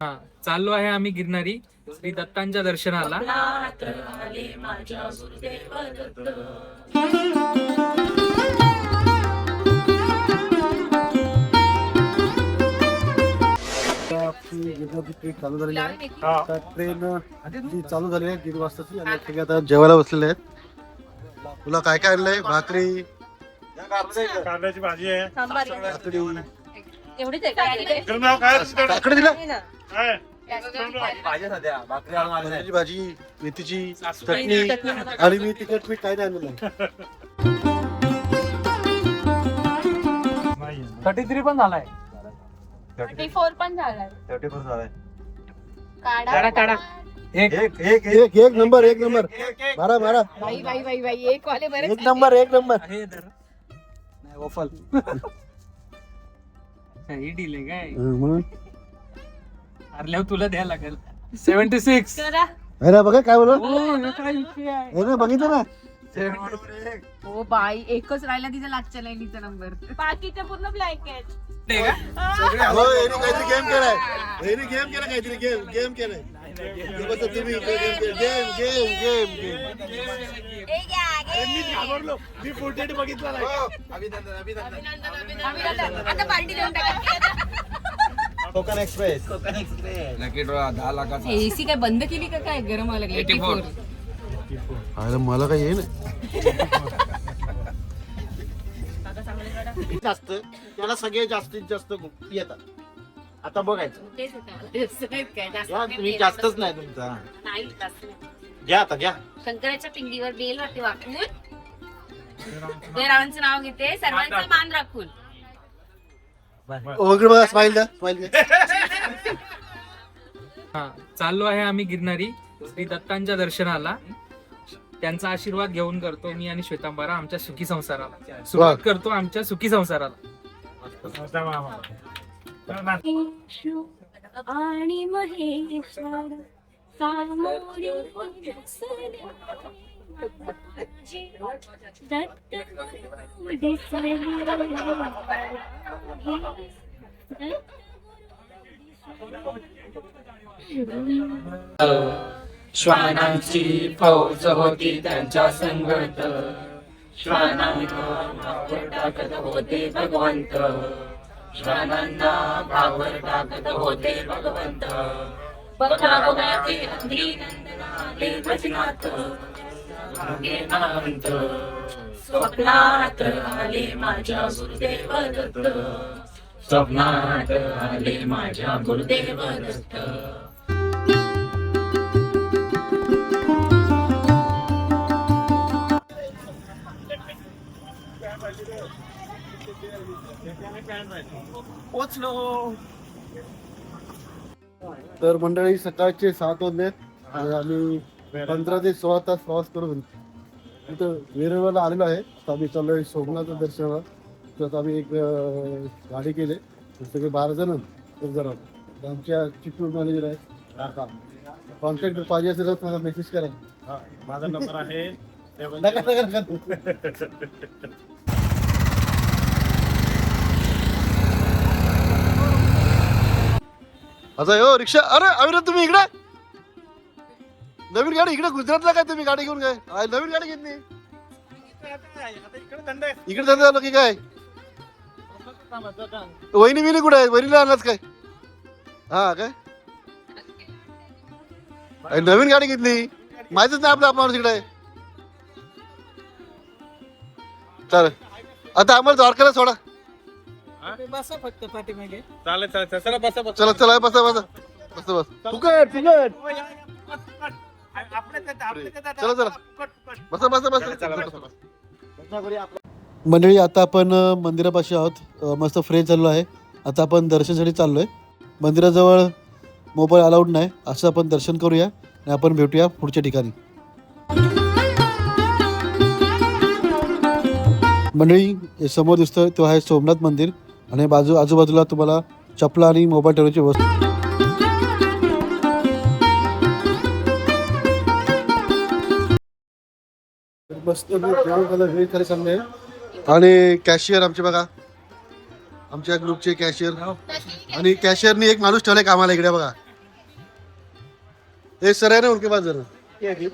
हा, चाललो आहे आम्ही गिरणारी श्री दत्तांच्या दर्शनाला. ट्रेन चालू झालेली आहे. ट्रेन चालू झाली आहे 1:30 वाजताची आणि सगळे आता जेवायला बसलेले आहेत. तुला काय काय आणलंय? भाकरी, कांद्याची भाजी आहे. भाकरी, एवढीच आहे का? काकडी दिला, काय? भाकरीची भाजी, मेथीची चटणी आणि मी तिखट मीठ काय नाही आणलं. 33 पण झालाय. 34 पण झालाय. 34 झालाय. काढा. एक नंबर बारा बाई बाई बाई बाई एक वाले बरेच एक नंबर हे धर. नाही, वफल. ही डील आहे काय? म्हणून हरल्यावर तुला द्यायला लागेल. 76. करा. अरे बघा काय बोल काय विषय आहे? हे ना बघितलं ना. हो बाई एकच राहिला तिचा लागच्या लाईनीचा नंबर. बाकीचे पूर्ण ब्लँक आहेत. नाही का? हो, याने काहीतरी गेम केलाय. काहीतरी गेम केलाय. हे बघा तुम्ही गेम. ए घ्या, घे. मी फुटेज बघितला नाही. अभिनंदन. आता पार्टी देऊन टाका. कोकण एक्सप्रेस. नक्की 10 लाखाचा. एसी काय बंद केली का काय? गरम व्हायला लागली. 84. अरे मला काही ये ना जास्त त्याला सगळे जास्तीत जास्त येतात. आता बघायचं तेच होतं. तेच नाही काय, जास्त या, नाही तुम्ही बेल जास्तच वाटत. नाही तुमचा. नाही, जास्त नाही. घ्या आता घ्या. शंकराच्या पिंडीवर बेल वाटते वाकून ते रावांचं नाव घेते, सर्वांचा मान राखून. वगैरे बघा, स्माइल द्या. हा, चाललो आहे आम्ही गिरणारी श्री दत्तांच्या दर्शनाला. त्यांचा आशीर्वाद घेऊन करतो मी आणि श्वेतांबरा आमच्या सुखी संसाराला. सुरुवात करतो आमच्या सुखी संसाराला. आणि महेश्वर सामोरी श्वानांची फौज होती त्यांच्या संगत. श्वानांना टाकत होते भगवंत. श्वानांना भावर टाकत होते भगवंत. बघावयाचे नंदनाले भजनात भाग्यवंत. स्वप्नात आले माझ्या गुरुदेव दत्त. स्वप्नात आले माझ्या गुरुदेव दत्त. तर मंडळी सकाळचे 7 वाजले आणि आम्ही 15 ते 16 तास प्रवास करून इथं वेरेवाला आलेलो आहे. आता आम्ही चाललोय सोमनाथ दर्शनाला. तर आता आम्ही एक गाडी केली, सगळे 12 जण आमच्या चिपळूण मॅनेजर आहे. कॉन्टॅक्ट पाहिजे असेल तर मला मेसेज करा. माझा नंबर आहे. आता हो रिक्षा. अरे अविनाश तुम्ही इकडे नवीन गाडी इकडे गुजरातला काय तुम्ही गाडी घेऊन काय नवीन गाडी घेतली इकडे धंदा झालं की काय? वहिनी मिली कुठे आहे? वहिनीला आणलाच काय? हा काय नवीन गाडी घेतली माहितीच नाही आपला माणूस इकडे आहे. चालेल आता आम्हाला द्वारकाला सोडा. बसा फक्त पाठीमागे. चालेल चला बसा चला बस फुकट मंडळी. आता आपण मंदिरापाशी आहोत. मस्त फ्रेश झालो आहे. आता आपण दर्शनासाठी चाललोय. मंदिराजवळ मोबाईल अलाउड नाही. असं आपण दर्शन करूया आणि आपण भेटूया पुढच्या ठिकाणी. मंडळी समोर दिसतोय तो आहे सोमनाथ मंदिर आणि आजूबाजूला तुम्हाला चपला आणि मोबाईल ठेवण्याची व्यवस्था. आणि कॅशियर आमचे बघा, आमच्या ग्रुपचे कॅशियर. आणि कॅशियरनी एक माणूस ठेवलाय कामाला इकडे बघा. हे सर आहे ना उनके पास जरा इकडे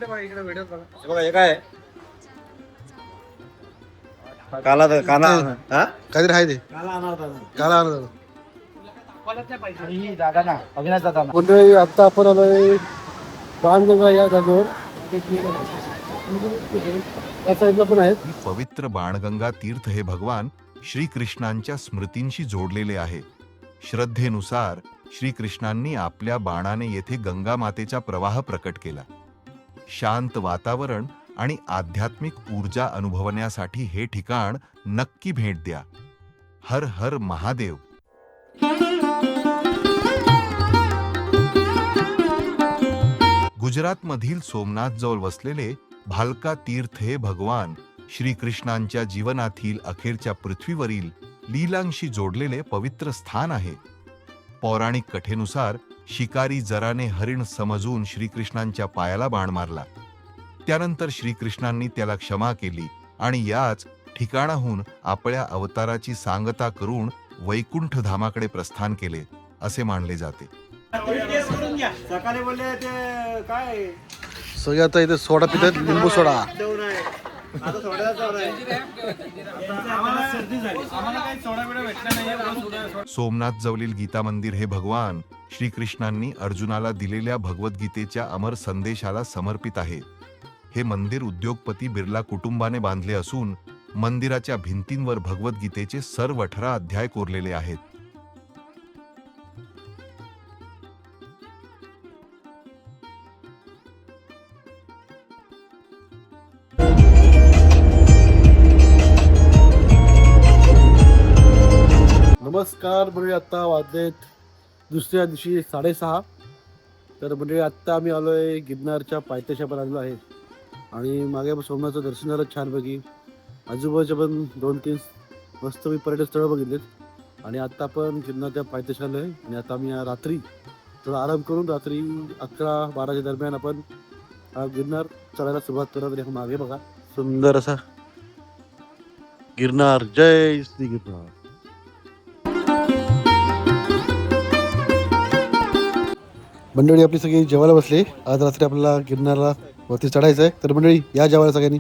बघा, इकडे व्हिडिओ बघा. हे बघा, हे काय आहे? काला हा काहीतरी आहे ते काला आणा मंडळी. आता आपण आलोय बाणगंगा या जागेवर. या साईडला पण आहेत. पवित्र बाणगंगा तीर्थ हे भगवान श्रीकृष्णांच्या स्मृतींशी जोडलेले आहे. श्रद्धेनुसार श्रीकृष्णांनी आपल्या बाणाने येथे गंगा मातेचा प्रवाह प्रकट केला. शांत वातावरण आणि आध्यात्मिक ऊर्जा अनुभवण्यासाठी हे ठिकाण नक्की भेट द्या. हर हर महादेव. गुजरातमधील सोमनाथ जवळ वसलेले भालका तीर्थ हे भगवान श्रीकृष्णांच्या जीवनातील अखेरच्या पृथ्वीवरील लीलांशी जोडलेले पवित्र स्थान आहे. पौराणिक कथेनुसार शिकारी जराने हरिण समजून श्रीकृष्णांच्या पायाला बाण मारला. त्यानंतर श्रीकृष्णांनी त्याला क्षमा केली आणि याच ठिकाणाहून आपल्या अवताराची सांगता करून वैकुंठ धामाकडे प्रस्थान केले असे मानले जाते. सकाळी बोलले ते काय सगळे आता इथे सोडा पितात, लिंबू सोडा. आता सोडायचं सोमनाथ जवळील गीता मंदिर हे भगवान श्रीकृष्णांनी अर्जुनाला दिलेल्या भगवद्गीतेच्या अमर संदेशाला समर्पित आहे. हे मंदिर उद्योगपती बिर्ला कुटुंबाने बांधले असून मंदिराच्या भिंतींवर भगवद्गीतेचे सर्व 18 अध्याय कोरलेले आहेत. नमस्कार म्हणजे आता वाजलेत दुसऱ्या दिवशी 6:30. तर म्हणजे आत्ता आम्ही आलोय गिरनारच्या पायथ्याशा पण आलेलो आहे आणि मागे सोमनाथचं दर्शन झालं छानपैकी. आजूबाजूच्या पण 2-3 मस्त मी पर्यटन स्थळं बघितलेत आणि आत्ता आपण गिरनारच्या पायथ्याशा आलो आहे. आणि आता आम्ही रात्री थोडा आराम करून रात्री 11-12च्या दरम्यान आपण गिरनार चढायला सुरुवात करत. आणि मागे बघा सुंदर असा गिरनार. जय श्री गिरनार. मंडळी आपली सगळी जेवायला बसली. आज रात्री आपल्याला गिरनारला वरती चढायचं आहे. तर मंडळी या जेवायला सगळ्यांनी.